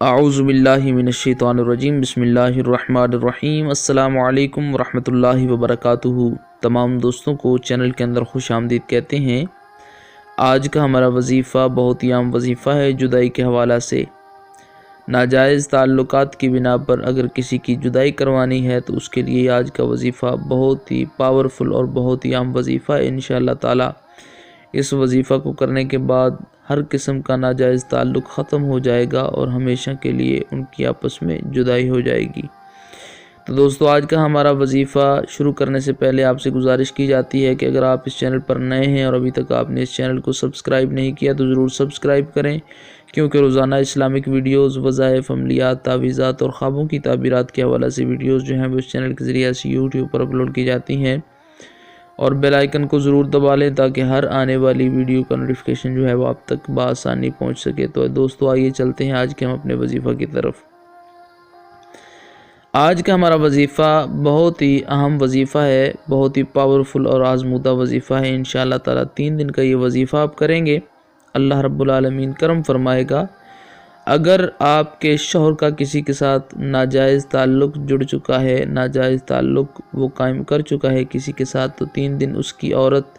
اعوذ باللہ من الشیطان الرجیم، بسم اللہ الرحمن الرحیم۔ السلام علیکم ورحمۃ اللہ وبرکاتہ۔ تمام دوستوں کو چینل کے اندر خوش آمدید کہتے ہیں۔ آج کا ہمارا وظیفہ بہت ہی عام وظیفہ ہے جدائی کے حوالہ سے۔ ناجائز تعلقات کی بنا پر اگر کسی کی جدائی کروانی ہے تو اس کے لیے آج کا وظیفہ بہت ہی پاورفل اور بہت ہی عام وظیفہ ہے انشاءاللہ تعالی۔ اس وظیفہ کو کرنے کے بعد ہر قسم کا ناجائز تعلق ختم ہو جائے گا اور ہمیشہ کے لیے ان کی آپس میں جدائی ہو جائے گی۔ تو دوستو، آج کا ہمارا وظیفہ شروع کرنے سے پہلے آپ سے گزارش کی جاتی ہے کہ اگر آپ اس چینل پر نئے ہیں اور ابھی تک آپ نے اس چینل کو سبسکرائب نہیں کیا تو ضرور سبسکرائب کریں، کیونکہ روزانہ اسلامک ویڈیوز، وظائف، عملیات، تعویذات اور خوابوں کی تعبیرات کے حوالے سے ویڈیوز جو ہیں وہ اس چینل کے ذریعے سے یوٹیوب پر اپلوڈ کی جاتی ہیں، اور بیل آئیکن کو ضرور دبا لیں تاکہ ہر آنے والی ویڈیو کا نوٹیفیکیشن جو ہے وہ آپ تک بآسانی پہنچ سکے۔ تو دوستو آئیے چلتے ہیں آج کے ہم اپنے وظیفہ کی طرف۔ آج کا ہمارا وظیفہ بہت ہی اہم وظیفہ ہے، بہت ہی پاورفل اور آزمودہ وظیفہ ہے انشاءاللہ تعالی۔ 3 دن کا یہ وظیفہ آپ کریں گے، اللہ رب العالمین کرم فرمائے گا۔ اگر آپ کے شوہر کا کسی کے ساتھ ناجائز تعلق جڑ چکا ہے، ناجائز تعلق وہ قائم کر چکا ہے کسی کے ساتھ، تو 3 دن اس کی عورت،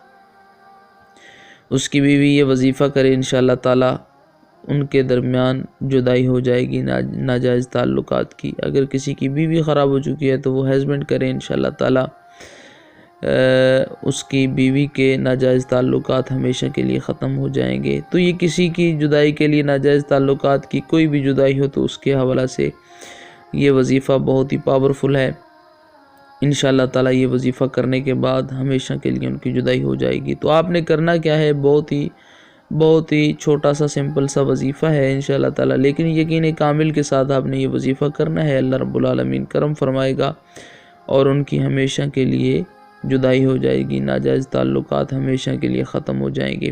اس کی بیوی یہ وظیفہ کرے انشاءاللہ تعالی، ان کے درمیان جدائی ہو جائے گی ناجائز تعلقات کی۔ اگر کسی کی بیوی خراب ہو چکی ہے تو وہ ہسبینڈ کرے انشاءاللہ تعالی، اس کی بیوی کے ناجائز تعلقات ہمیشہ کے لیے ختم ہو جائیں گے۔ تو یہ کسی کی جدائی کے لیے، ناجائز تعلقات کی کوئی بھی جدائی ہو تو اس کے حوالہ سے یہ وظیفہ بہت ہی پاورفل ہے انشاءاللہ تعالی۔ یہ وظیفہ کرنے کے بعد ہمیشہ کے لیے ان کی جدائی ہو جائے گی۔ تو آپ نے کرنا کیا ہے، بہت ہی چھوٹا سا سمپل سا وظیفہ ہے انشاءاللہ تعالی، لیکن یقین کامل کے ساتھ آپ نے یہ وظیفہ کرنا ہے۔ اللہ رب العالمین کرم فرمائے گا اور ان کی ہمیشہ کے لیے جدائی ہو جائے گی، ناجائز تعلقات ہمیشہ کے لیے ختم ہو جائیں گے۔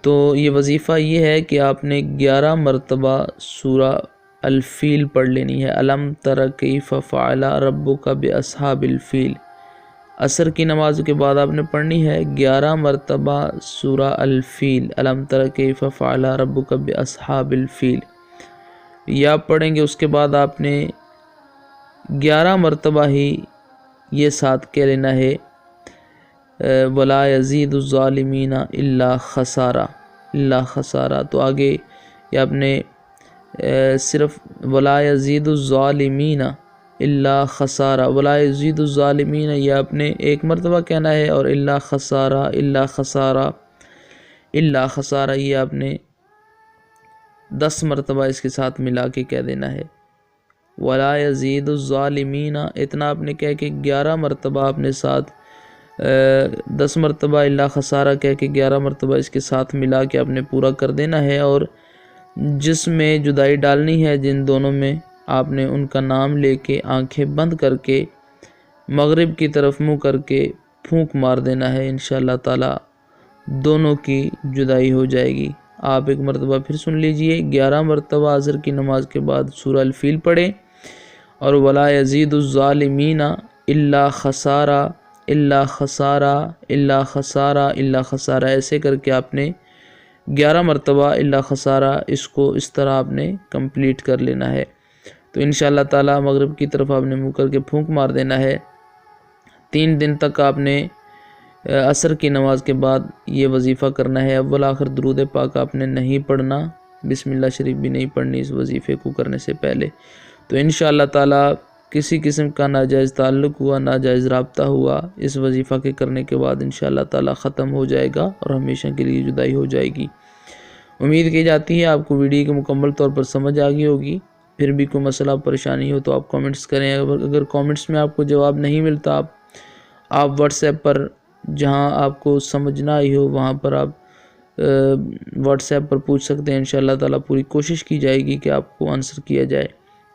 تو یہ وظیفہ یہ ہے کہ آپ نے 11 مرتبہ سورہ الفیل پڑھ لینی ہے۔ الم تر کیف فعل ربک باصحاب الفیل۔ عصر کی نماز کے بعد آپ نے پڑھنی ہے 11 مرتبہ سورہ الفیل، الم تر کیف فعل ربک باصحاب الفیل، یا پڑھیں گے۔ اس کے بعد آپ نے 11 مرتبہ ہی یہ ساتھ کہہ لینا ہے وَلَا يَزِيدُ الظَّالِمِينَ إِلَّا خَسَارًا، اللہ خسارہ۔ تو آگے یہ آپ نے صرف وَلَا يَزِيدُ الظَّالِمِينَ إِلَّا خَسَارًا، وَلَا يَزِيدُ الظَّالِمِينَ یہ آپ نے 1 مرتبہ کہنا ہے، اور إِلَّا خَسَارًا، إِلَّا خَسَارًا، إِلَّا خَسَارًا یہ آپ نے 10 مرتبہ اس کے ساتھ ملا کے کہہ دینا ہے۔ وَلَا يَزِيدُ الظَّالِمِينَ اتنا آپ نے کہہ کے 11 مرتبہ آپ نے ساتھ 10 مرتبہ اللہ خسارہ کہہ کے 11 مرتبہ اس کے ساتھ ملا کے آپ نے پورا کر دینا ہے، اور جس میں جدائی ڈالنی ہے جن دونوں میں، آپ نے ان کا نام لے کے آنکھیں بند کر کے مغرب کی طرف منہ کر کے پھونک مار دینا ہے انشاءاللہ تعالی، دونوں کی جدائی ہو جائے گی۔ آپ 1 مرتبہ پھر سن لیجئے، 11 مرتبہ عصر کی نماز کے بعد سورہ الفیل پڑھیں، اور وَلَا يَزِيدُ الظَّالِمِينَ إِلَّا خَسَارًا، اللہ خسارہ، اللہ خسارہ، اللہ خسارہ، ایسے کر کے آپ نے 11 مرتبہ اللہ خسارہ اس کو اس طرح آپ نے کمپلیٹ کر لینا ہے۔ تو انشاءاللہ تعالی مغرب کی طرف آپ نے منہ کر کے پھونک مار دینا ہے۔ 3 دن تک آپ نے عصر کی نماز کے بعد یہ وظیفہ کرنا ہے۔ اول آخر درود پاک آپ نے نہیں پڑھنا، بسم اللہ شریف بھی نہیں پڑھنی اس وظیفے کو کرنے سے پہلے۔ تو انشاءاللہ تعالی کسی قسم کا ناجائز تعلق ہوا، ناجائز رابطہ ہوا، اس وظیفہ کے کرنے کے بعد انشاءاللہ تعالی ختم ہو جائے گا اور ہمیشہ کے لیے جدائی ہو جائے گی۔ امید کی جاتی ہے آپ کو ویڈیو کے مکمل طور پر سمجھ آ گئی ہوگی۔ پھر بھی کوئی مسئلہ پریشانی ہو تو آپ کامنٹس کریں، اگر کامنٹس میں آپ کو جواب نہیں ملتا، آپ واٹس ایپ پر جہاں آپ کو سمجھ نہ آئی ہو وہاں پر آپ واٹس ایپ پر پوچھ سکتے ہیں، انشاءاللہ تعالی پوری کوشش کی جائے گی کہ آپ کو آنسر کیا جائے۔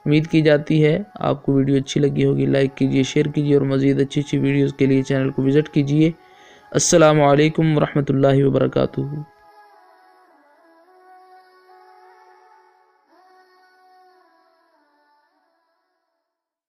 امید کی جاتی ہے آپ کو ویڈیو اچھی لگی ہوگی، لائک کیجئے، شیئر کیجئے، اور مزید اچھی ویڈیوز کے لیے چینل کو وزٹ کیجئے۔ السلام علیکم ورحمۃ اللہ وبرکاتہ۔